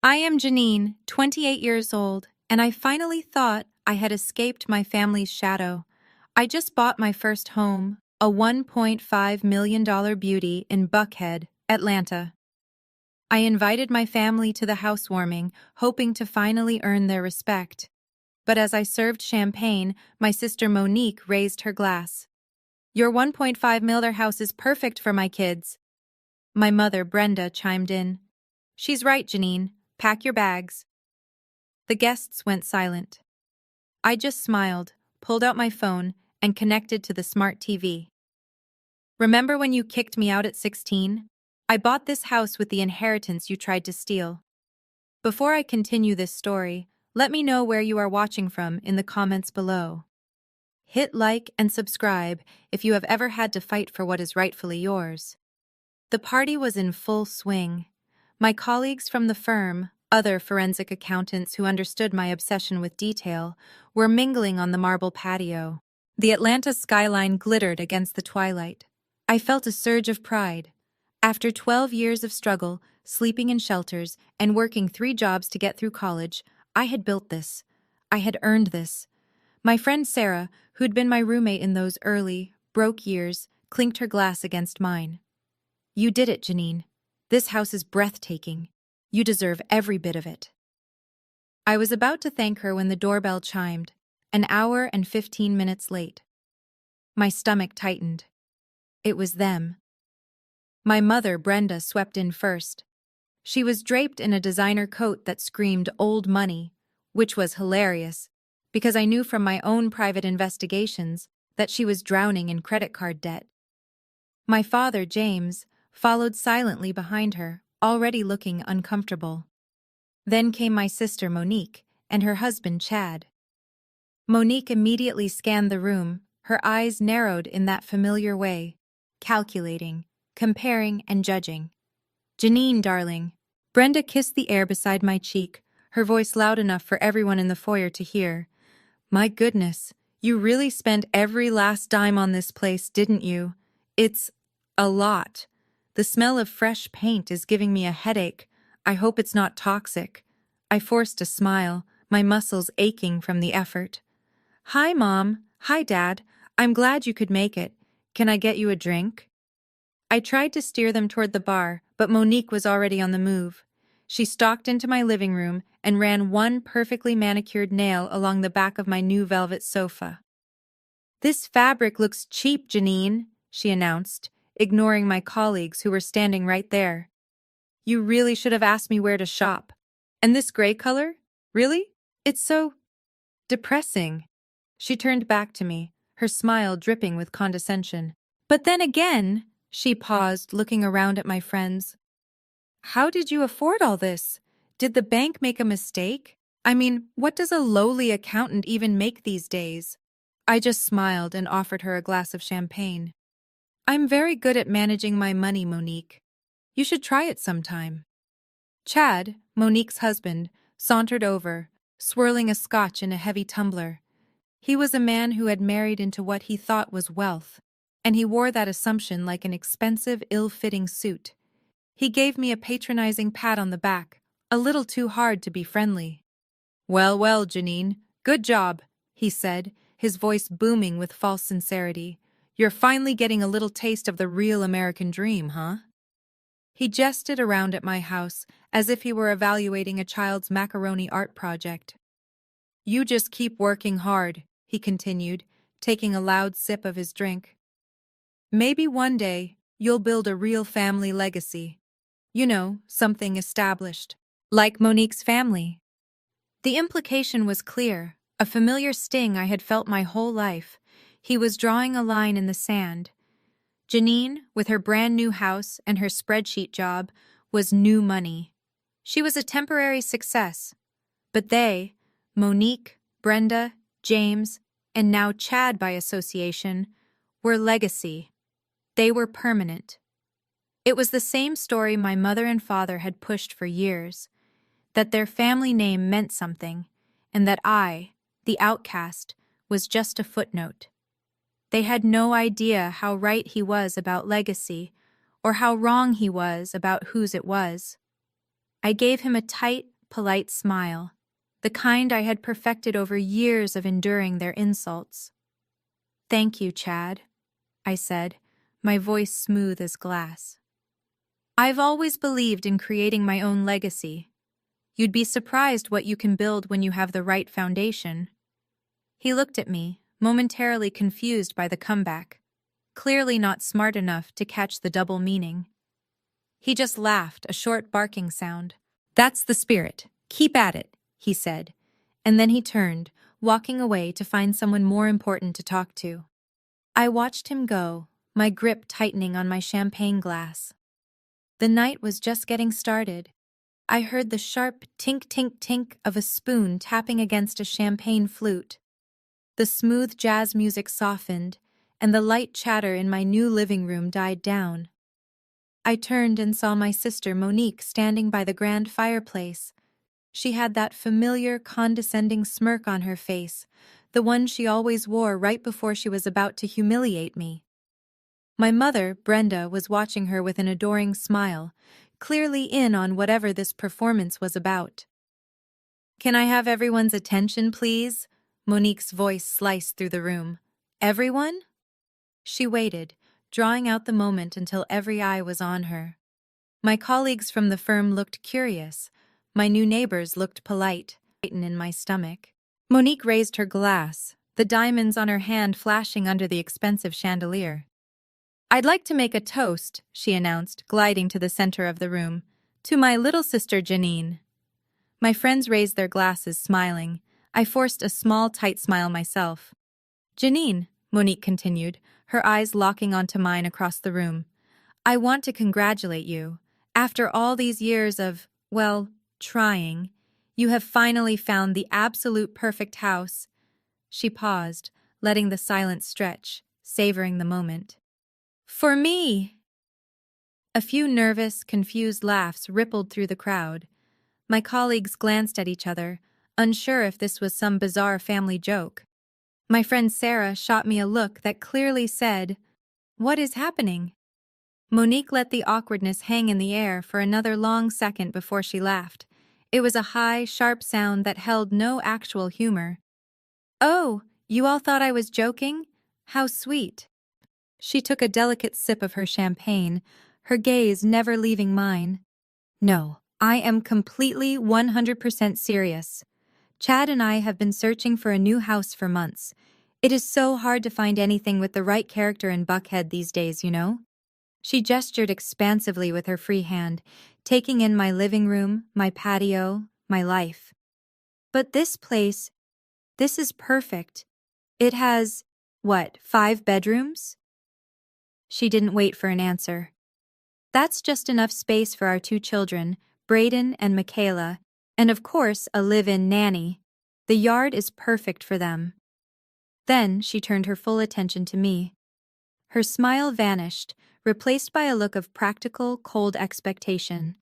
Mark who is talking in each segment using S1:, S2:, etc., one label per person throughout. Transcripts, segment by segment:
S1: I am Janine, 28 years old, and I finally thought I had escaped my family's shadow. I just bought my first home, a $1.5 million beauty in Buckhead, Atlanta. I invited my family to the housewarming, hoping to finally earn their respect. But as I served champagne, my sister Monique raised her glass. Your $1.5 million house is perfect for my kids. My mother, Brenda, chimed in. She's right, Janine. Pack your bags. The guests went silent. I just smiled, pulled out my phone, and connected to the smart TV. Remember when you kicked me out at 16? I bought this house with the inheritance you tried to steal. Before I continue this story, let me know where you are watching from in the comments below. Hit like and subscribe if you have ever had to fight for what is rightfully yours. The party was in full swing. My colleagues from the firm, other forensic accountants who understood my obsession with detail, were mingling on the marble patio. The Atlanta skyline glittered against the twilight. I felt a surge of pride. After 12 years of struggle, sleeping in shelters, and working 3 jobs to get through college, I had built this. I had earned this. My friend Sarah, who'd been my roommate in those early, broke years, clinked her glass against mine. You did it, Janine. This house is breathtaking. You deserve every bit of it. I was about to thank her when the doorbell chimed, an hour and 15 minutes late. My stomach tightened. It was them. My mother, Brenda, swept in first. She was draped in a designer coat that screamed old money, which was hilarious, because I knew from my own private investigations that she was drowning in credit card debt. My father, James, followed silently behind her, already looking uncomfortable. Then came my sister Monique and her husband Chad. Monique immediately scanned the room, her eyes narrowed in that familiar way, calculating, comparing, and judging. Janine, darling. Brenda kissed the air beside my cheek, her voice loud enough for everyone in the foyer to hear. My goodness, you really spent every last dime on this place, didn't you? It's a lot. The smell of fresh paint is giving me a headache. I hope it's not toxic. I forced a smile, my muscles aching from the effort. Hi, Mom. Hi, Dad. I'm glad you could make it. Can I get you a drink? I tried to steer them toward the bar, but Monique was already on the move. She stalked into my living room and ran one perfectly manicured nail along the back of my new velvet sofa. This fabric looks cheap, Janine, she announced, ignoring my colleagues who were standing right there. You really should have asked me where to shop. And this gray color? Really? It's so depressing. She turned back to me, her smile dripping with condescension. But then again, she paused, looking around at my friends. How did you afford all this? Did the bank make a mistake? I mean, what does a lowly accountant even make these days? I just smiled and offered her a glass of champagne. I'm very good at managing my money, Monique. You should try it sometime. Chad, Monique's husband, sauntered over, swirling a scotch in a heavy tumbler. He was a man who had married into what he thought was wealth, and he wore that assumption like an expensive, ill-fitting suit. He gave me a patronizing pat on the back, a little too hard to be friendly. Well, well, Janine, good job, he said, his voice booming with false sincerity. You're finally getting a little taste of the real American dream, huh? He gestured around at my house as if he were evaluating a child's macaroni art project. You just keep working hard, he continued, taking a loud sip of his drink. Maybe one day you'll build a real family legacy. You know, something established. Like Monique's family. The implication was clear, a familiar sting I had felt my whole life. He was drawing a line in the sand. Janine, with her brand new house and her spreadsheet job, was new money. She was a temporary success. But they, Monique, Brenda, James, and now Chad by association, were legacy. They were permanent. It was the same story my mother and father had pushed for years, that their family name meant something, and that I, the outcast, was just a footnote. They had no idea how right he was about legacy, or how wrong he was about whose it was. I gave him a tight, polite smile, the kind I had perfected over years of enduring their insults. "Thank you, Chad," I said, my voice smooth as glass. "I've always believed in creating my own legacy. You'd be surprised what you can build when you have the right foundation." He looked at me, momentarily confused by the comeback, clearly not smart enough to catch the double meaning. He just laughed, a short barking sound. "That's the spirit. Keep at it," he said, and then he turned, walking away to find someone more important to talk to. I watched him go, my grip tightening on my champagne glass. The night was just getting started. I heard the sharp tink-tink-tink of a spoon tapping against a champagne flute. The smooth jazz music softened, and the light chatter in my new living room died down. I turned and saw my sister Monique standing by the grand fireplace. She had that familiar, condescending smirk on her face, the one she always wore right before she was about to humiliate me. My mother, Brenda, was watching her with an adoring smile, clearly in on whatever this performance was about. "Can I have everyone's attention, please?" Monique's voice sliced through the room. "Everyone?" She waited, drawing out the moment until every eye was on her. My colleagues from the firm looked curious. My new neighbors looked polite, tighten in my stomach. Monique raised her glass, the diamonds on her hand flashing under the expensive chandelier. "I'd like to make a toast," she announced, gliding to the center of the room, "to my little sister Janine." My friends raised their glasses, smiling. I forced a small, tight smile myself. "Janine," Monique continued, her eyes locking onto mine across the room, "I want to congratulate you. After all these years of, well, trying, you have finally found the absolute perfect house." She paused, letting the silence stretch, savoring the moment. "For me!" A few nervous, confused laughs rippled through the crowd. My colleagues glanced at each other, unsure if this was some bizarre family joke. My friend Sarah shot me a look that clearly said, "What is happening?" Monique let the awkwardness hang in the air for another long second before she laughed. It was a high, sharp sound that held no actual humor. "Oh, you all thought I was joking? How sweet." She took a delicate sip of her champagne, her gaze never leaving mine. "No, I am completely 100% serious. Chad and I have been searching for a new house for months. It is so hard to find anything with the right character in Buckhead these days, you know?" She gestured expansively with her free hand, taking in my living room, my patio, my life. "But this place, this is perfect. It has, what, 5 bedrooms?" She didn't wait for an answer. "That's just enough space for our 2 children, Brayden and Michaela, and of course a live-in nanny. The yard is perfect for them." Then she turned her full attention to me. Her smile vanished, replaced by a look of practical, cold expectation,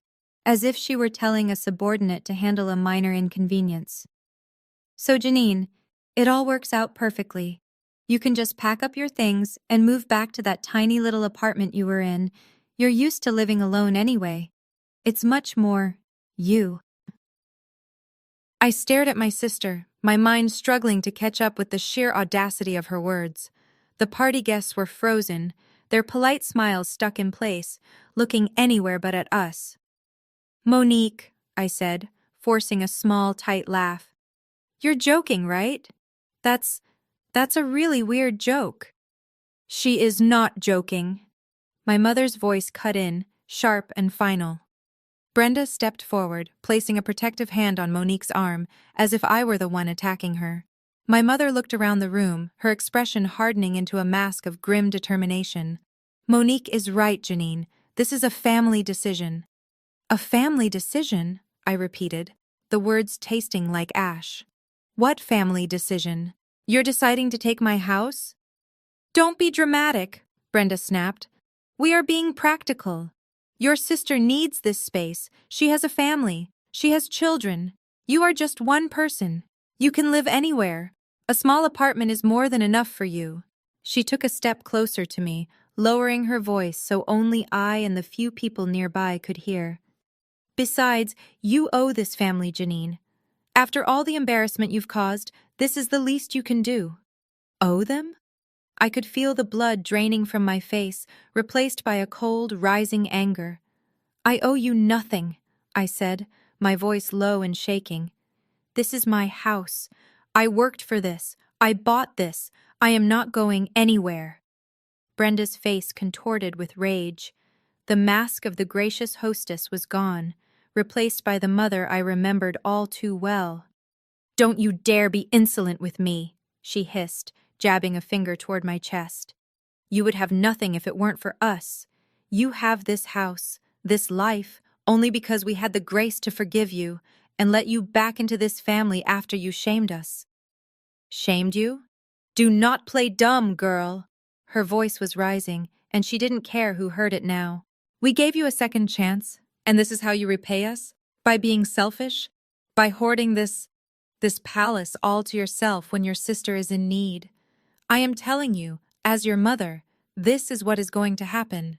S1: as if she were telling a subordinate to handle a minor inconvenience. "So Janine, it all works out perfectly. You can just pack up your things and move back to that tiny little apartment you were in. You're used to living alone anyway. It's much more you." I stared at my sister, my mind struggling to catch up with the sheer audacity of her words. The party guests were frozen, their polite smiles stuck in place, looking anywhere but at us. "Monique," I said, forcing a small, tight laugh. "You're joking, right? That's a really weird joke." "She is not joking." My mother's voice cut in, sharp and final. Brenda stepped forward, placing a protective hand on Monique's arm, as if I were the one attacking her. My mother looked around the room, her expression hardening into a mask of grim determination. "Monique is right, Janine. This is a family decision." "A family decision?" I repeated, the words tasting like ash. "What family decision? You're deciding to take my house?" "Don't be dramatic," Brenda snapped. "We are being practical. Your sister needs this space. She has a family. She has children. You are just one person. You can live anywhere. A small apartment is more than enough for you." She took a step closer to me, lowering her voice so only I and the few people nearby could hear. Besides, you owe this family, Janine. After all the embarrassment you've caused, this is the least you can do. Owe them? I could feel the blood draining from my face, replaced by a cold, rising anger. I owe you nothing, I said, my voice low and shaking. This is my house. I worked for this. I bought this. I am not going anywhere. Brenda's face contorted with rage. The mask of the gracious hostess was gone, replaced by the mother I remembered all too well. Don't you dare be insolent with me, she hissed, jabbing a finger toward my chest. You would have nothing if it weren't for us. You have this house, this life, only because we had the grace to forgive you and let you back into this family after you shamed us. Shamed you? Do not play dumb, girl. Her voice was rising, and she didn't care who heard it now. We gave you a second chance, and this is how you repay us? By being selfish? By hoarding this palace all to yourself when your sister is in need? I am telling you, as your mother, this is what is going to happen.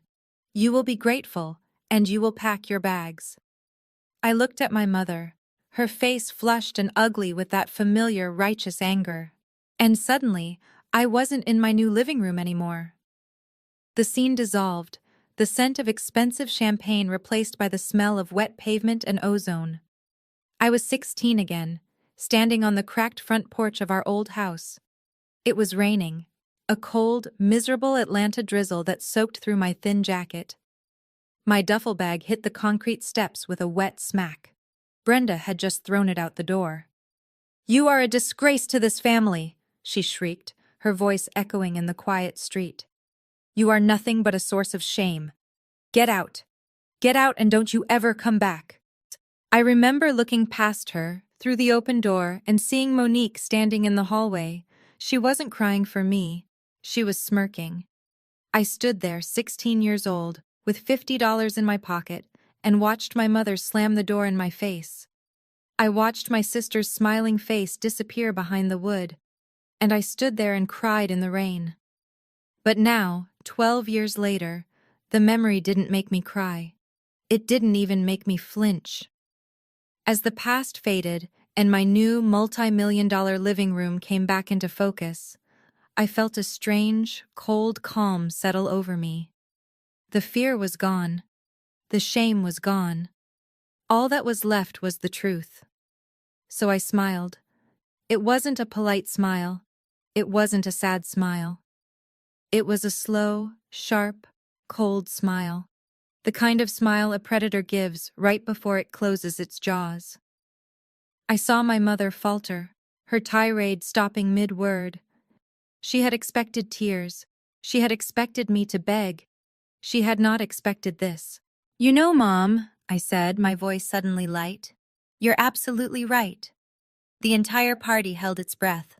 S1: You will be grateful, and you will pack your bags. I looked at my mother, her face flushed and ugly with that familiar righteous anger. And suddenly, I wasn't in my new living room anymore. The scene dissolved, the scent of expensive champagne replaced by the smell of wet pavement and ozone. I was 16 again, standing on the cracked front porch of our old house. It was raining, a cold, miserable Atlanta drizzle that soaked through my thin jacket. My duffel bag hit the concrete steps with a wet smack. Brenda had just thrown it out the door. You are a disgrace to this family, she shrieked, her voice echoing in the quiet street. You are nothing but a source of shame. Get out. Get out and don't you ever come back. I remember looking past her, through the open door, and seeing Monique standing in the hallway. She wasn't crying for me. She was smirking. I stood there, 16 years old, with $50 in my pocket, and watched my mother slam the door in my face. I watched my sister's smiling face disappear behind the wood, and I stood there and cried in the rain. But now, 12 years later, the memory didn't make me cry. It didn't even make me flinch. As the past faded and my new multi-million-dollar living room came back into focus, I felt a strange, cold calm settle over me. The fear was gone. The shame was gone. All that was left was the truth. So I smiled. It wasn't a polite smile. It wasn't a sad smile. It was a slow, sharp, cold smile. The kind of smile a predator gives right before it closes its jaws. I saw my mother falter, her tirade stopping mid-word. She had expected tears. She had expected me to beg. She had not expected this. You know, Mom, I said, my voice suddenly light. You're absolutely right. The entire party held its breath.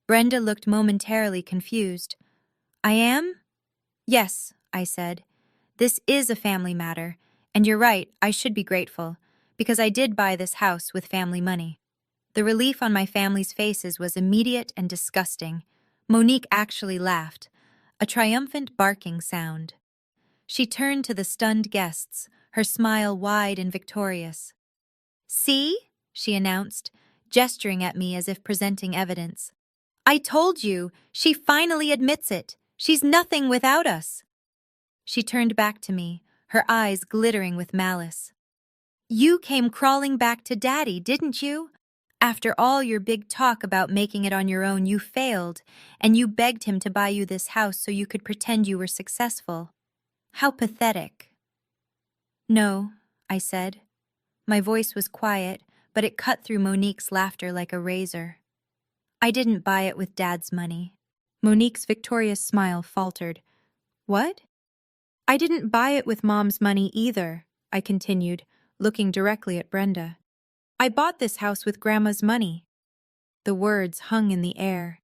S1: Brenda looked momentarily confused. I am? Yes, I said. This is a family matter, and you're right, I should be grateful, because I did buy this house with family money. The relief on my family's faces was immediate and disgusting. Monique actually laughed, a triumphant barking sound. She turned to the stunned guests, her smile wide and victorious. See? She announced, gesturing at me as if presenting evidence. I told you, she finally admits it. She's nothing without us. She turned back to me, her eyes glittering with malice. You came crawling back to Daddy, didn't you? After all your big talk about making it on your own, you failed, and you begged him to buy you this house so you could pretend you were successful. How pathetic. No, I said. My voice was quiet, but it cut through Monique's laughter like a razor. I didn't buy it with Dad's money. Monique's victorious smile faltered. What? I didn't buy it with Mom's money either, I continued, looking directly at Brenda. I bought this house with Grandma's money. The words hung in the air.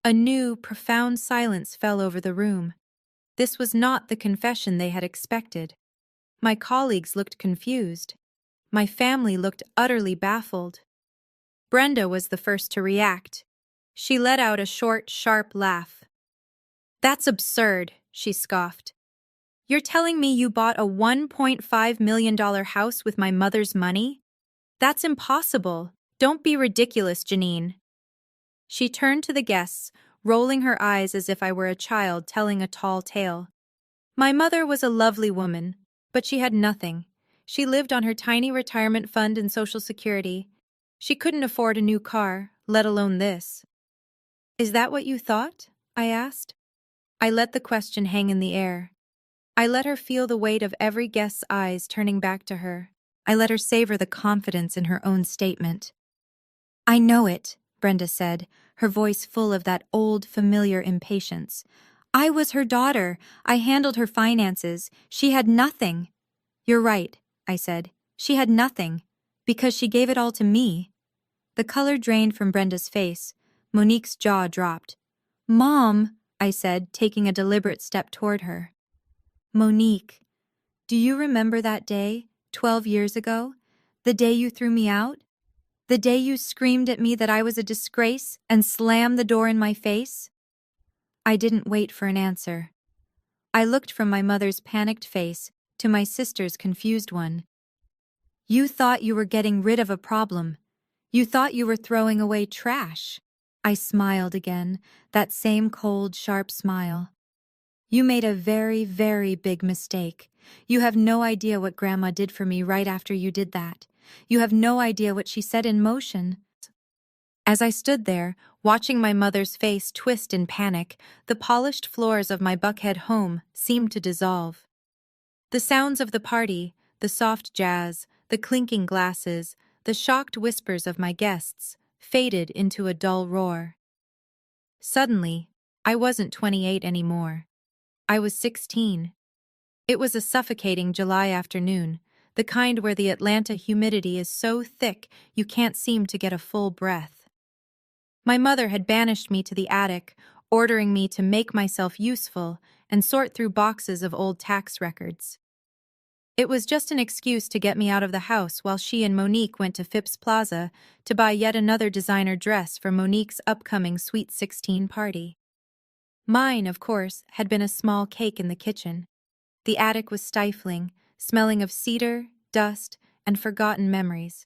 S1: A new, profound silence fell over the room. This was not the confession they had expected. My colleagues looked confused. My family looked utterly baffled. Brenda was the first to react. She let out a short, sharp laugh. That's absurd, she scoffed. You're telling me you bought a $1.5 million house with my mother's money? That's impossible. Don't be ridiculous, Janine. She turned to the guests, rolling her eyes as if I were a child telling a tall tale. My mother was a lovely woman, but she had nothing. She lived on her tiny retirement fund and Social Security. She couldn't afford a new car, let alone this. Is that what you thought? I asked. I let the question hang in the air. I let her feel the weight of every guest's eyes turning back to her. I let her savor the confidence in her own statement. I know it, Brenda said, her voice full of that old, familiar impatience. I was her daughter. I handled her finances. She had nothing. You're right, I said. She had nothing, because she gave it all to me. The color drained from Brenda's face. Monique's jaw dropped. Mom, I said, taking a deliberate step toward her. Monique, do you remember that day, 12 years ago? The day you threw me out? The day you screamed at me that I was a disgrace and slammed the door in my face? I didn't wait for an answer. I looked from my mother's panicked face to my sister's confused one. You thought you were getting rid of a problem. You thought you were throwing away trash. I smiled again, that same cold, sharp smile. You made a very, very big mistake. You have no idea what Grandma did for me right after you did that. You have no idea what she set in motion. As I stood there, watching my mother's face twist in panic, the polished floors of my Buckhead home seemed to dissolve. The sounds of the party, the soft jazz, the clinking glasses, the shocked whispers of my guests, faded into a dull roar. Suddenly, I wasn't 28 anymore. I was 16. It was a suffocating July afternoon, the kind where the Atlanta humidity is so thick you can't seem to get a full breath. My mother had banished me to the attic, ordering me to make myself useful and sort through boxes of old tax records. It was just an excuse to get me out of the house while she and Monique went to Phipps Plaza to buy yet another designer dress for Monique's upcoming Sweet 16 party. Mine, of course, had been a small cake in the kitchen. The attic was stifling, smelling of cedar, dust, and forgotten memories.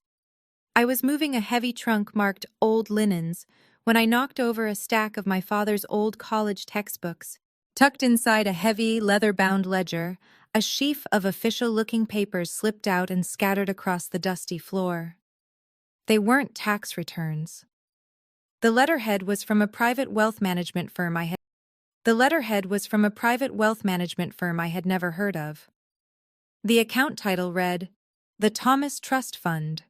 S1: I was moving a heavy trunk marked Old Linens when I knocked over a stack of my father's old college textbooks. Tucked inside a heavy, leather-bound ledger, a sheaf of official-looking papers slipped out and scattered across the dusty floor. They weren't tax returns. The letterhead was from a private wealth management firm I had never heard of. The account title read, The Thomas Trust Fund.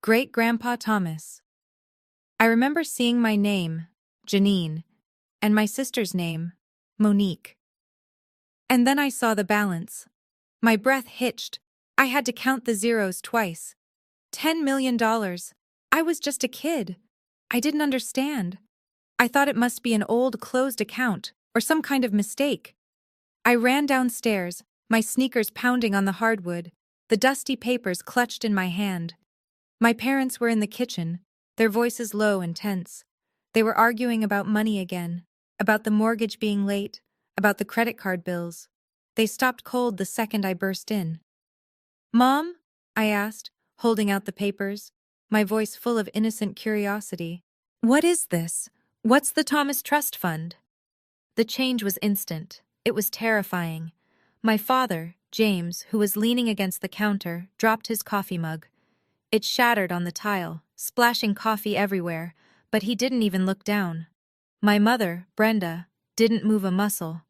S1: Great-Grandpa Thomas. I remember seeing my name, Janine, and my sister's name, Monique. And then I saw the balance. My breath hitched. I had to count the zeros twice. $10 million. I was just a kid. I didn't understand. I thought it must be an old closed account or some kind of mistake. I ran downstairs, my sneakers pounding on the hardwood, the dusty papers clutched in my hand. My parents were in the kitchen, their voices low and tense. They were arguing about money again, about the mortgage being late, about the credit card bills. They stopped cold the second I burst in. Mom? I asked, holding out the papers, my voice full of innocent curiosity. What is this? What's the Thomas Trust Fund? The change was instant. It was terrifying. My father, James, who was leaning against the counter, dropped his coffee mug. It shattered on the tile, splashing coffee everywhere, but he didn't even look down. My mother, Brenda, didn't move a muscle.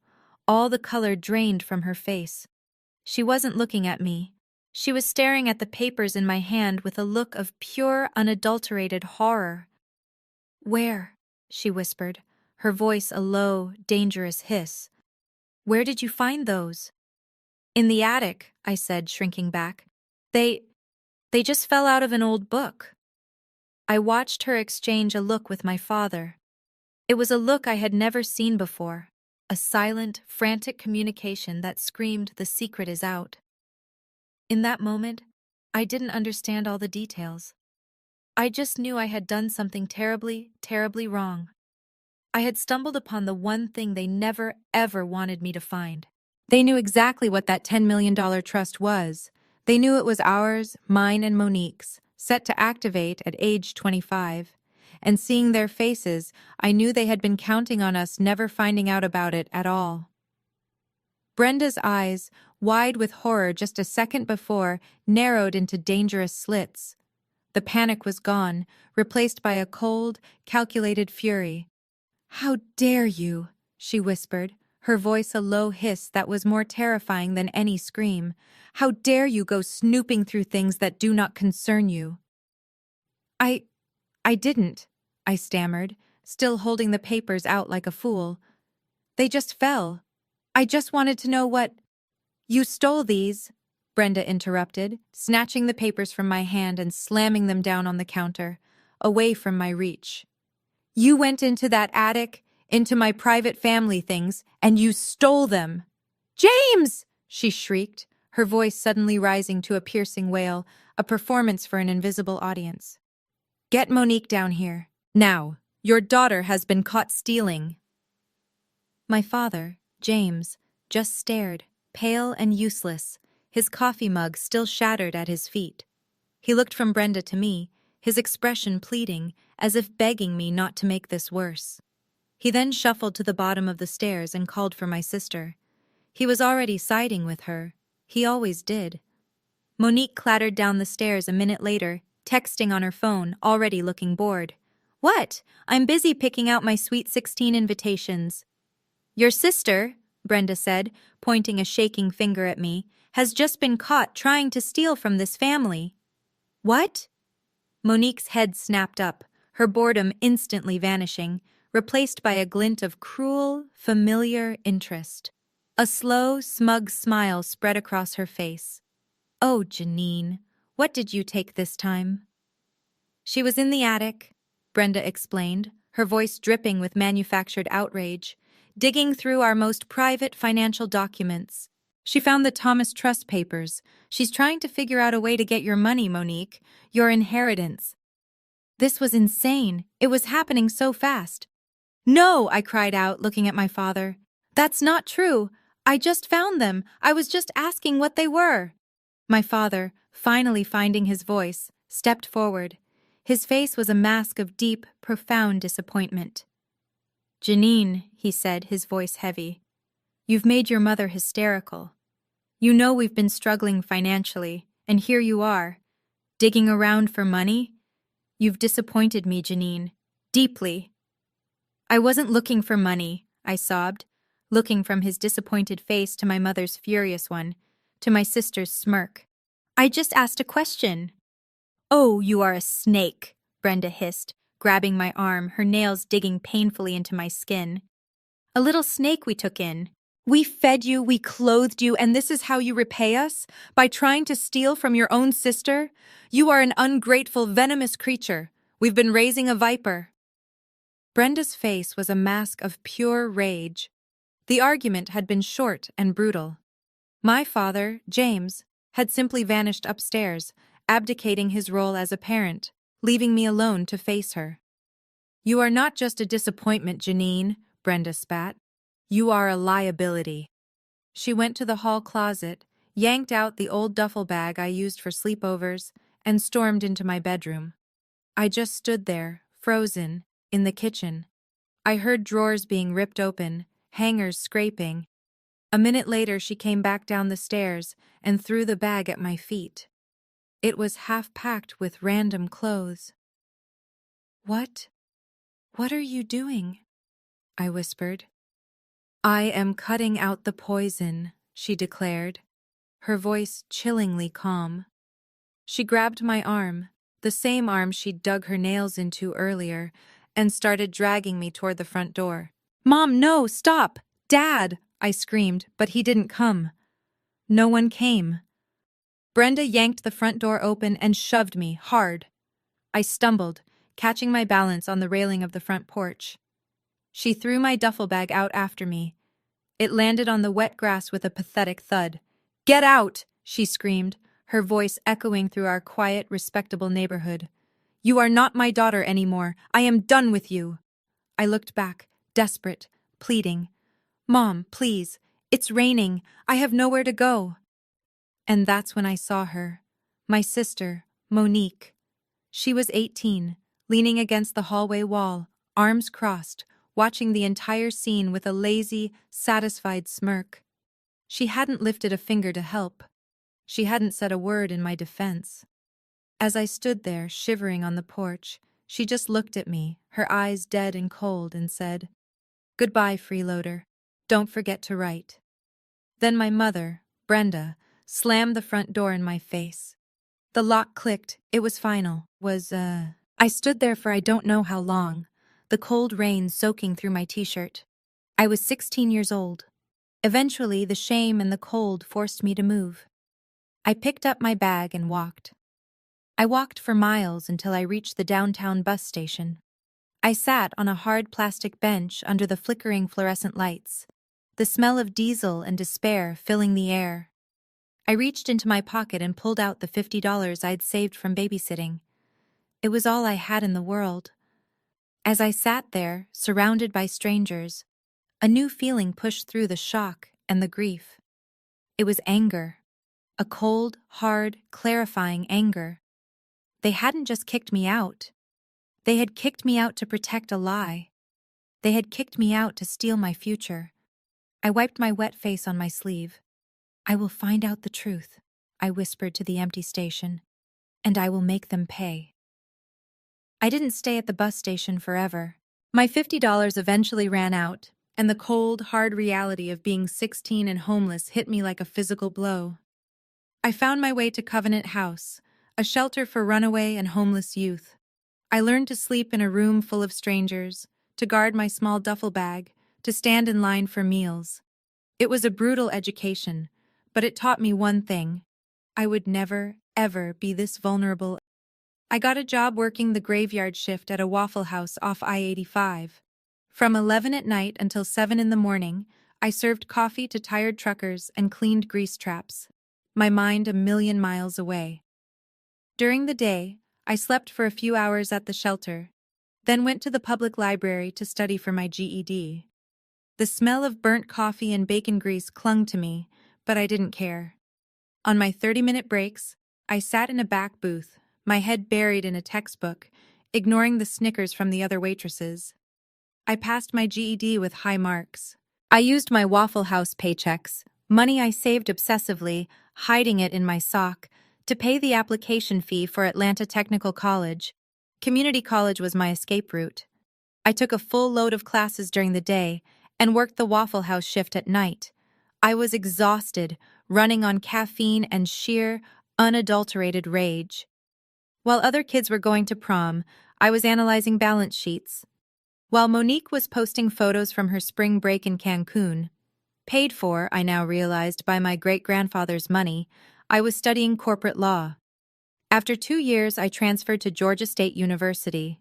S1: All the color drained from her face. She wasn't looking at me. She was staring at the papers in my hand with a look of pure, unadulterated horror. Where? She whispered, her voice a low, dangerous hiss. Where did you find those? In the attic, I said, shrinking back. They just fell out of an old book. I watched her exchange a look with my father. It was a look I had never seen before, a silent, frantic communication that screamed the secret is out. In that moment, I didn't understand all the details. I just knew I had done something terribly, terribly wrong. I had stumbled upon the one thing they never, ever wanted me to find. They knew exactly what that $10 million trust was. They knew it was ours, mine and Monique's, set to activate at age 25. And seeing their faces, I knew they had been counting on us never finding out about it at all. Brenda's eyes, wide with horror just a second before, narrowed into dangerous slits. The panic was gone, replaced by a cold, calculated fury. "How dare you?" she whispered, her voice a low hiss that was more terrifying than any scream. "How dare you go snooping through things that do not concern you?" I didn't," I stammered, still holding the papers out like a fool. "They just fell. I just wanted to know what—" "You stole these," Brenda interrupted, snatching the papers from my hand and slamming them down on the counter, away from my reach. "You went into that attic, into my private family things, and you stole them." "James!" she shrieked, her voice suddenly rising to a piercing wail, a performance for an invisible audience. "Get Monique down here. Now. Your daughter has been caught stealing." My father, James, just stared, pale and useless, his coffee mug still shattered at his feet. He looked from Brenda to me, his expression pleading, as if begging me not to make this worse. He then shuffled to the bottom of the stairs and called for my sister. He was already siding with her. He always did. Monique clattered down the stairs a minute later, texting on her phone, already looking bored. "What? I'm busy picking out my Sweet 16 invitations." "Your sister," Brenda said, pointing a shaking finger at me, "has just been caught trying to steal from this family." "What?" Monique's head snapped up, her boredom instantly vanishing, replaced by a glint of cruel, familiar interest. A slow, smug smile spread across her face. "Oh, Janine, what did you take this time?" "She was in the attic," Brenda explained, her voice dripping with manufactured outrage, "digging through our most private financial documents. She found the Thomas Trust papers. She's trying to figure out a way to get your money, Monique, your inheritance." This was insane. It was happening so fast. "No," I cried out, looking at my father. "That's not true. I just found them. I was just asking what they were." My father, finally finding his voice, stepped forward. His face was a mask of deep, profound disappointment. "Janine," he said, his voice heavy, "you've made your mother hysterical. You know we've been struggling financially, and here you are, digging around for money. You've disappointed me, Janine, deeply." "I wasn't looking for money," I sobbed, looking from his disappointed face to my mother's furious one, to my sister's smirk. "I just asked a question." "Oh, you are a snake," Brenda hissed, grabbing my arm, her nails digging painfully into my skin. "A little snake we took in. We fed you, we clothed you, and this is how you repay us? By trying to steal from your own sister? You are an ungrateful, venomous creature. We've been raising a viper." Brenda's face was a mask of pure rage. The argument had been short and brutal. My father, James, had simply vanished upstairs, abdicating his role as a parent, leaving me alone to face her. "You are not just a disappointment, Janine," Brenda spat. "You are a liability." She went to the hall closet, yanked out the old duffel bag I used for sleepovers, and stormed into my bedroom. I just stood there, frozen, in the kitchen. I heard drawers being ripped open, hangers scraping. A minute later she came back down the stairs and threw the bag at my feet. It was half-packed with random clothes. What are you doing?" I whispered. "I am cutting out the poison," she declared, her voice chillingly calm. She grabbed my arm, the same arm she'd dug her nails into earlier, and started dragging me toward the front door. "Mom, no, stop! Dad!" I screamed, but he didn't come. No one came. Brenda yanked the front door open and shoved me hard. I stumbled, catching my balance on the railing of the front porch. She threw my duffel bag out after me. It landed on the wet grass with a pathetic thud. "Get out!" she screamed, her voice echoing through our quiet, respectable neighborhood. "You are not my daughter anymore. I am done with you." I looked back, desperate, pleading. "Mom, please. It's raining. I have nowhere to go. And that's when I saw her. My sister, Monique. She was 18, leaning against the hallway wall, arms crossed, watching the entire scene with a lazy, satisfied smirk. She hadn't lifted a finger to help. She hadn't said a word in my defense. As I stood there, shivering on the porch, she just looked at me, her eyes dead and cold, and said, "Goodbye, freeloader. Don't forget to write." Then my mother, Brenda, slammed the front door in my face. The lock clicked. It was final. I stood there for I don't know how long, the cold rain soaking through my t-shirt. I was 16 years old. Eventually, the shame and the cold forced me to move. I picked up my bag and walked. I walked for miles until I reached the downtown bus station. I sat on a hard plastic bench under the flickering fluorescent lights, the smell of diesel and despair filling the air. I reached into my pocket and pulled out the $50 I'd saved from babysitting. It was all I had in the world. As I sat there, surrounded by strangers, a new feeling pushed through the shock and the grief. It was anger. A cold, hard, clarifying anger. They hadn't just kicked me out. They had kicked me out to protect a lie. They had kicked me out to steal my future. I wiped my wet face on my sleeve. "I will find out the truth," I whispered to the empty station, "and I will make them pay." I didn't stay at the bus station forever. My $50 eventually ran out, and the cold, hard reality of being 16 and homeless hit me like a physical blow. I found my way to Covenant House, a shelter for runaway and homeless youth. I learned to sleep in a room full of strangers, to guard my small duffel bag, to stand in line for meals. It was a brutal education, but it taught me one thing. I would never, ever be this vulnerable. I got a job working the graveyard shift at a Waffle House off I-85. From 11 at night until 7 in the morning, I served coffee to tired truckers and cleaned grease traps, my mind a million miles away. During the day, I slept for a few hours at the shelter, then went to the public library to study for my GED. The smell of burnt coffee and bacon grease clung to me, but I didn't care. On my 30-minute breaks, I sat in a back booth, my head buried in a textbook, ignoring the snickers from the other waitresses. I passed my GED with high marks. I used my Waffle House paychecks, money I saved obsessively, hiding it in my sock, to pay the application fee for Atlanta Technical College. Community college was my escape route. I took a full load of classes during the day and worked the Waffle House shift at night. I was exhausted, running on caffeine and sheer, unadulterated rage. While other kids were going to prom, I was analyzing balance sheets. While Monique was posting photos from her spring break in Cancun, paid for, I now realized, by my great-grandfather's money, I was studying corporate law. After 2 years, I transferred to Georgia State University.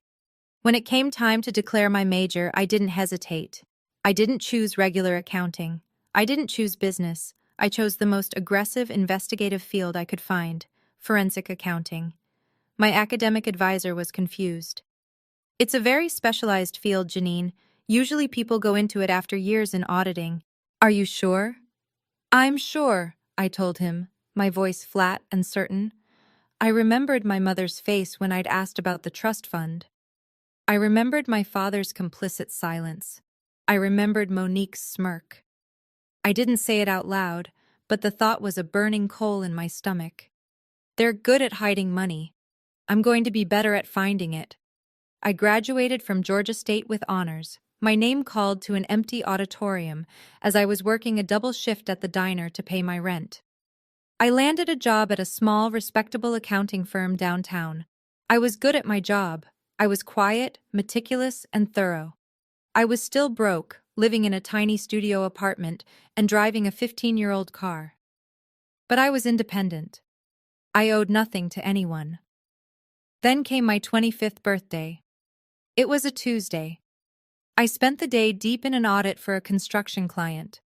S1: When it came time to declare my major, I didn't hesitate. I didn't choose regular accounting. I didn't choose business. I chose the most aggressive investigative field I could find, forensic accounting. My academic advisor was confused. "It's a very specialized field, Janine. Usually people go into it after years in auditing. Are you sure?" "I'm sure," I told him, my voice flat and certain. I remembered my mother's face when I'd asked about the trust fund. I remembered my father's complicit silence. I remembered Monique's smirk. I didn't say it out loud, but the thought was a burning coal in my stomach. They're good at hiding money. I'm going to be better at finding it. I graduated from Georgia State with honors, my name called to an empty auditorium as I was working a double shift at the diner to pay my rent. I landed a job at a small, respectable accounting firm downtown. I was good at my job. I was quiet, meticulous, and thorough. I was still broke, living in a tiny studio apartment and driving a 15-year-old car. But I was independent. I owed nothing to anyone. Then came my 25th birthday. It was a Tuesday. I spent the day deep in an audit for a construction client.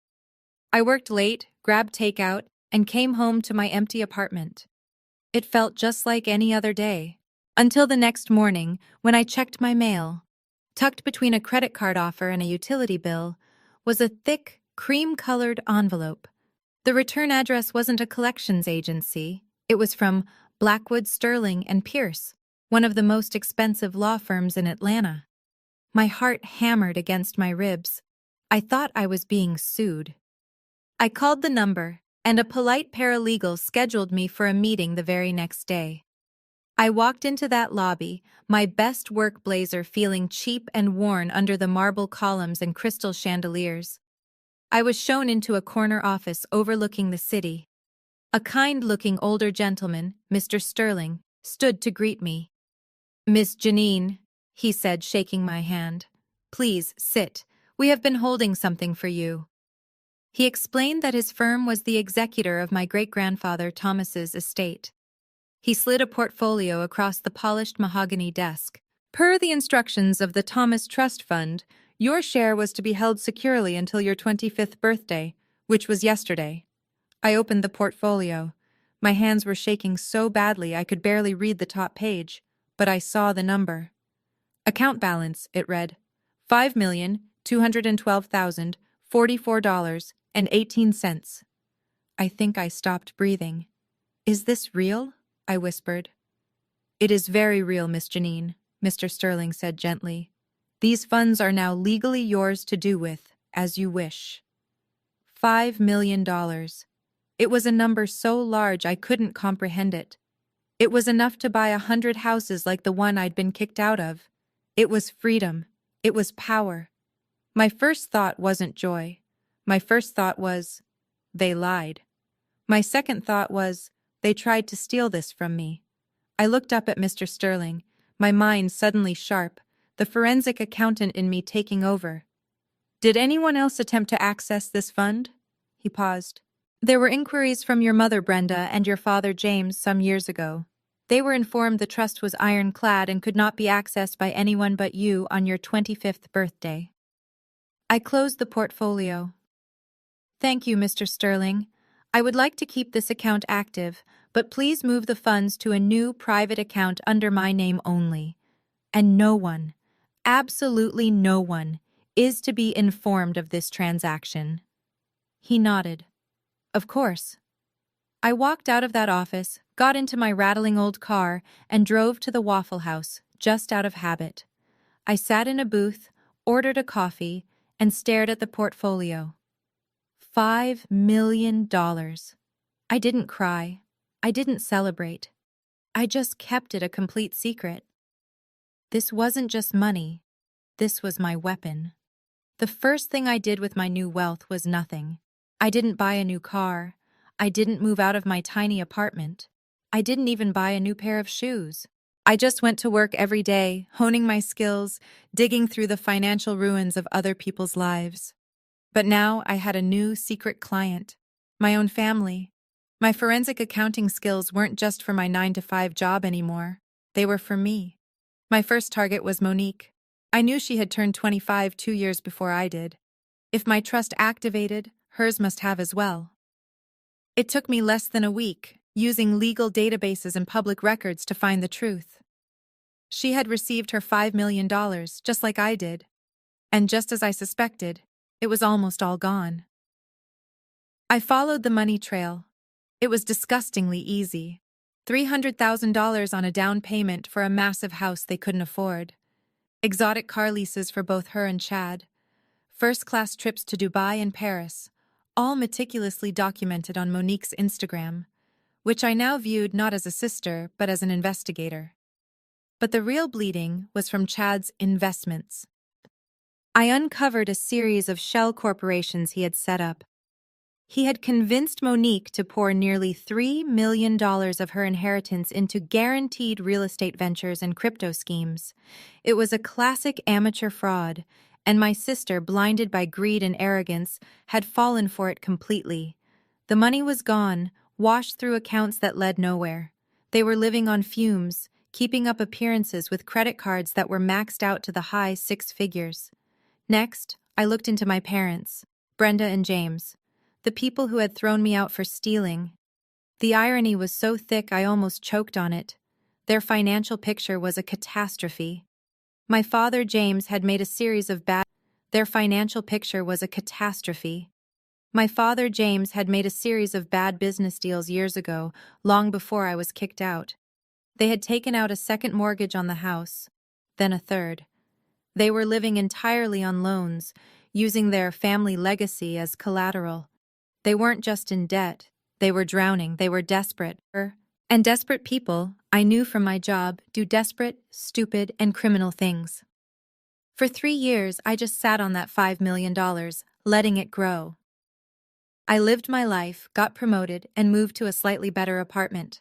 S1: I worked late, grabbed takeout, and came home to my empty apartment. It felt just like any other day, until the next morning when I checked my mail. Tucked between a credit card offer and a utility bill was a thick, cream-colored envelope. The return address wasn't a collections agency. It was from Blackwood, Sterling and Pierce, one of the most expensive law firms in Atlanta. My heart hammered against my ribs. I thought I was being sued. I called the number, and a polite paralegal scheduled me for a meeting the very next day. I walked into that lobby, my best work blazer feeling cheap and worn under the marble columns and crystal chandeliers. I was shown into a corner office overlooking the city. A kind-looking older gentleman, Mr. Sterling, stood to greet me. "Miss Janine," he said, shaking my hand. "Please, sit. We have been holding something for you." He explained that his firm was the executor of my great-grandfather Thomas's estate. He slid a portfolio across the polished mahogany desk. "Per the instructions of the Thomas Trust Fund, your share was to be held securely until your 25th birthday, which was yesterday." I opened the portfolio. My hands were shaking so badly I could barely read the top page, but I saw the number. Account balance, it read, $5,212,044.18. I think I stopped breathing. "Is this real?" I whispered. "It is very real, Miss Janine," Mr. Sterling said gently. "These funds are now legally yours to do with as you wish." $5 million. It was a number so large I couldn't comprehend it. It was enough to buy 100 houses like the one I'd been kicked out of. It was freedom. It was power. My first thought wasn't joy. My first thought was, they lied. My second thought was, they tried to steal this from me. I looked up at Mr. Sterling, my mind suddenly sharp, the forensic accountant in me taking over. "Did anyone else attempt to access this fund?" He paused. "There were inquiries from your mother, Brenda, and your father, James, some years ago. They were informed the trust was ironclad and could not be accessed by anyone but you on your 25th birthday." I closed the portfolio. "Thank you, Mr. Sterling. I would like to keep this account active, but please move the funds to a new private account under my name only. And no one, absolutely no one, is to be informed of this transaction." He nodded. "Of course." I walked out of that office, got into my rattling old car, and drove to the Waffle House, just out of habit. I sat in a booth, ordered a coffee, and stared at the portfolio. $5 million. I didn't cry. I didn't celebrate. I just kept it a complete secret. This wasn't just money. This was my weapon. The first thing I did with my new wealth was nothing. I didn't buy a new car. I didn't move out of my tiny apartment. I didn't even buy a new pair of shoes. I just went to work every day, honing my skills, digging through the financial ruins of other people's lives. But now I had a new secret client, my own family. My forensic accounting skills weren't just for my 9-to-5 job anymore. They were for me. My first target was Monique. I knew she had turned 25 2 years before I did. If my trust activated, hers must have as well. It took me less than a week, using legal databases and public records to find the truth. She had received her $5 million, just like I did. And just as I suspected, it was almost all gone. I followed the money trail. It was disgustingly easy. $300,000 on a down payment for a massive house they couldn't afford. Exotic car leases for both her and Chad. First-class trips to Dubai and Paris, all meticulously documented on Monique's Instagram, which I now viewed not as a sister but as an investigator. But the real bleeding was from Chad's investments. I uncovered a series of shell corporations he had set up. He had convinced Monique to pour nearly $3 million of her inheritance into guaranteed real estate ventures and crypto schemes. It was a classic amateur fraud, and my sister, blinded by greed and arrogance, had fallen for it completely. The money was gone, washed through accounts that led nowhere. They were living on fumes, keeping up appearances with credit cards that were maxed out to the high 6 figures. Next, I looked into my parents, Brenda and James, the people who had thrown me out for stealing. The irony was so thick I almost choked on it. Their financial picture was a catastrophe. My father, James, had made a series of bad. Their financial picture was a catastrophe. My father, James, had made a series of bad business deals years ago, long before I was kicked out. They had taken out a second mortgage on the house, then a third. They were living entirely on loans, using their family legacy as collateral. They weren't just in debt, they were drowning, they were desperate. And desperate people, I knew from my job, do desperate, stupid, and criminal things. For 3 years, I just sat on that $5 million, letting it grow. I lived my life, got promoted, and moved to a slightly better apartment.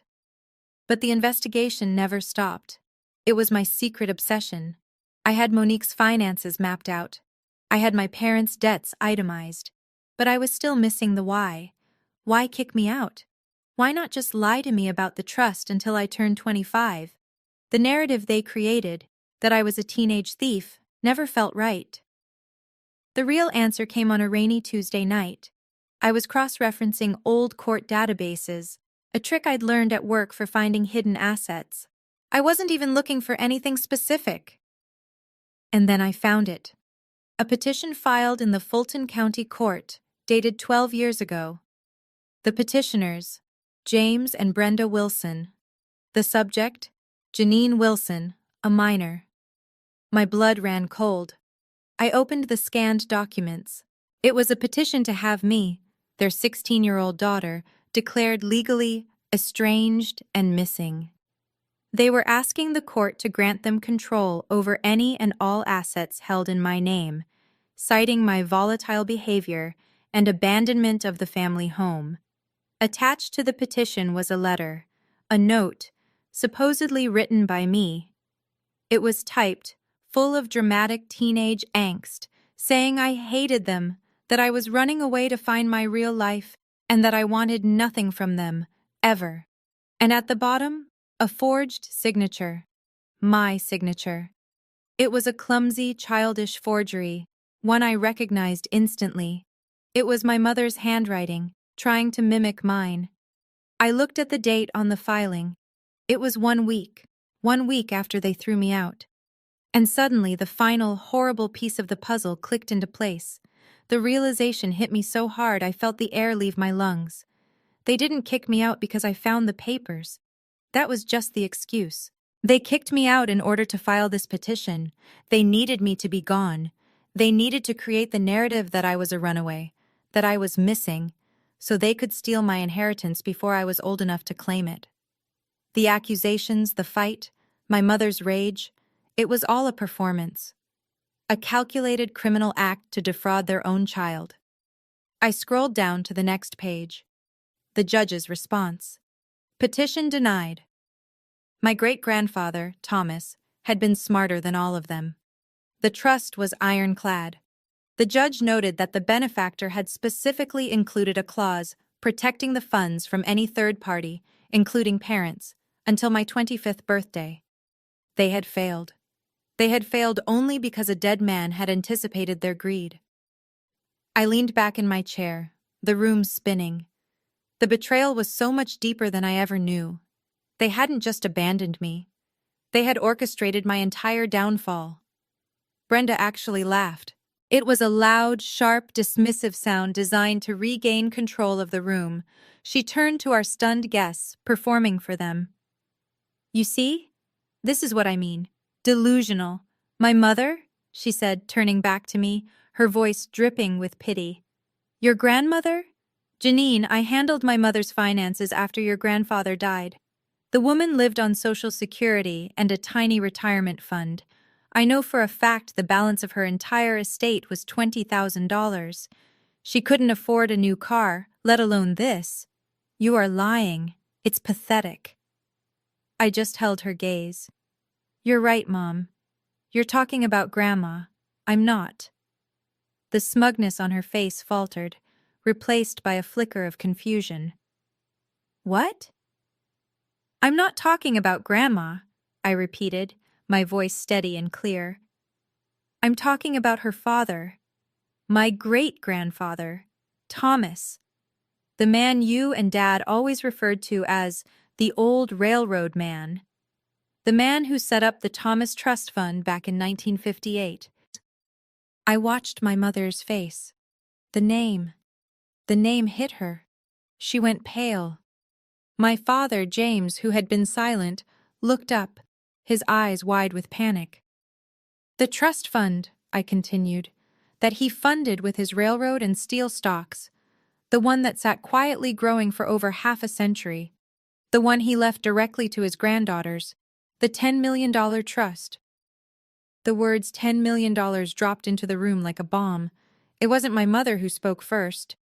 S1: But the investigation never stopped. It was my secret obsession. I had Monique's finances mapped out. I had my parents' debts itemized. But I was still missing the why. Why kick me out? Why not just lie to me about the trust until I turned 25? The narrative they created, that I was a teenage thief, never felt right. The real answer came on a rainy Tuesday night. I was cross-referencing old court databases, a trick I'd learned at work for finding hidden assets. I wasn't even looking for anything specific. And then I found it. A petition filed in the Fulton County Court, dated 12 years ago. The petitioners, James and Brenda Wilson. The subject, Janine Wilson, a minor. My blood ran cold. I opened the scanned documents. It was a petition to have me, their 16-year-old daughter, declared legally estranged and missing. They were asking the court to grant them control over any and all assets held in my name, citing my volatile behavior and abandonment of the family home. Attached to the petition was a letter, a note, supposedly written by me. It was typed, full of dramatic teenage angst, saying I hated them, that I was running away to find my real life, and that I wanted nothing from them, ever. And at the bottom, a forged signature. My signature. It was a clumsy, childish forgery, one I recognized instantly. It was my mother's handwriting, trying to mimic mine. I looked at the date on the filing. It was 1 week after they threw me out. And suddenly the final, horrible piece of the puzzle clicked into place. The realization hit me so hard I felt the air leave my lungs. They didn't kick me out because I found the papers. That was just the excuse. They kicked me out in order to file this petition. They needed me to be gone. They needed to create the narrative that I was a runaway, that I was missing, so they could steal my inheritance before I was old enough to claim it. The accusations, the fight, my mother's rage, it was all a performance. A calculated criminal act to defraud their own child. I scrolled down to the next page. The judge's response. Petition denied. My great-grandfather, Thomas, had been smarter than all of them. The trust was ironclad. The judge noted that the benefactor had specifically included a clause protecting the funds from any third party, including parents, until my 25th birthday. They had failed. They had failed only because a dead man had anticipated their greed. I leaned back in my chair, the room spinning. The betrayal was so much deeper than I ever knew. They hadn't just abandoned me. They had orchestrated my entire downfall. Brenda actually laughed. It was a loud, sharp, dismissive sound designed to regain control of the room. She turned to our stunned guests, performing for them. You see? This is what I mean. Delusional. My mother? She said, turning back to me, her voice dripping with pity. Your grandmother? Janine, I handled my mother's finances after your grandfather died. The woman lived on Social Security and a tiny retirement fund. I know for a fact the balance of her entire estate was $20,000. She couldn't afford a new car, let alone this. You are lying. It's pathetic. I just held her gaze. You're right, Mom. You're talking about Grandma. I'm not. The smugness on her face faltered, replaced by a flicker of confusion. What? I'm not talking about Grandma, I repeated, my voice steady and clear. I'm talking about her father, my great-grandfather, Thomas, the man you and Dad always referred to as the old railroad man, the man who set up the Thomas Trust Fund back in 1958. I watched my mother's face. The name, The name hit her. She went pale. My father, James, who had been silent, looked up, his eyes wide with panic. The trust fund, I continued, that he funded with his railroad and steel stocks, the one that sat quietly growing for over half a century, the one he left directly to his granddaughters, the $10 million trust. The words $10 million dropped into the room like a bomb. It wasn't my mother who spoke first.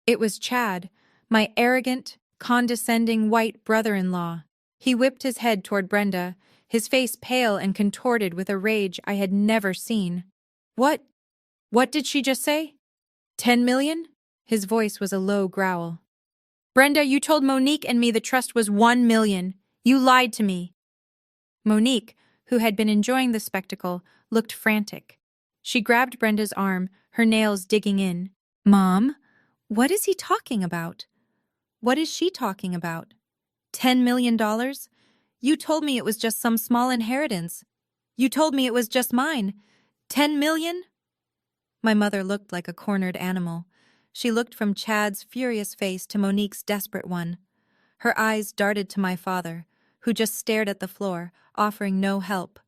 S1: It was Chad, my arrogant, condescending white brother-in-law. He whipped his head toward Brenda, his face pale and contorted with a rage I had never seen. What did she just say? 10 million? His voice was a low growl. Brenda, you told Monique and me the trust was 1 million. You lied to me. Monique, who had been enjoying the spectacle, looked frantic. She grabbed Brenda's arm, her nails digging in. Mom, what is he talking about? What is she talking about? $10 million? You told me it was just some small inheritance. You told me it was just mine. 10 million? My mother looked like a cornered animal. She looked from Chad's furious face to Monique's desperate one. Her eyes darted to my father, who just stared at the floor, offering no help.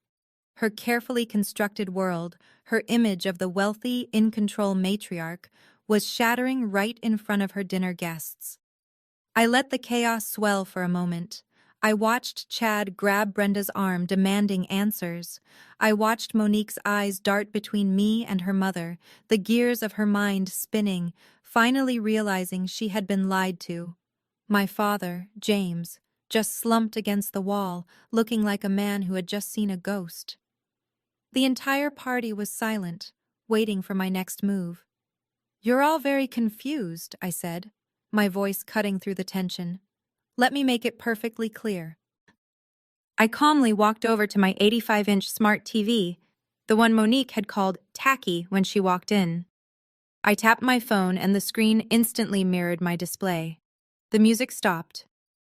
S1: Her carefully constructed world, her image of the wealthy, in-control matriarch, was shattering right in front of her dinner guests. I let the chaos swell for a moment. I watched Chad grab Brenda's arm, demanding answers. I watched Monique's eyes dart between me and her mother, the gears of her mind spinning, finally realizing she had been lied to. My father, James, just slumped against the wall, looking like a man who had just seen a ghost. The entire party was silent, waiting for my next move. You're all very confused, I said, my voice cutting through the tension. Let me make it perfectly clear. I calmly walked over to my 85-inch smart TV, the one Monique had called tacky when she walked in. I tapped my phone and the screen instantly mirrored my display. The music stopped.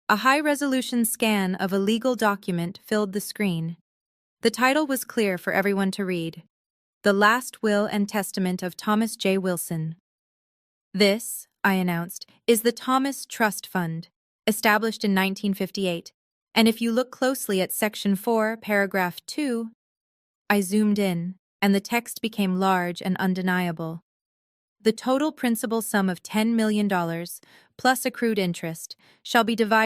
S1: A high-resolution scan of a legal document filled the screen. The title was clear for everyone to read. The Last Will and Testament of Thomas J. Wilson. This, I announced, is the Thomas Trust Fund, established in 1958, and if you look closely at Section 4, Paragraph 2, I zoomed in, and the text became large and undeniable. The total principal sum of $10 million, plus accrued interest, shall be divided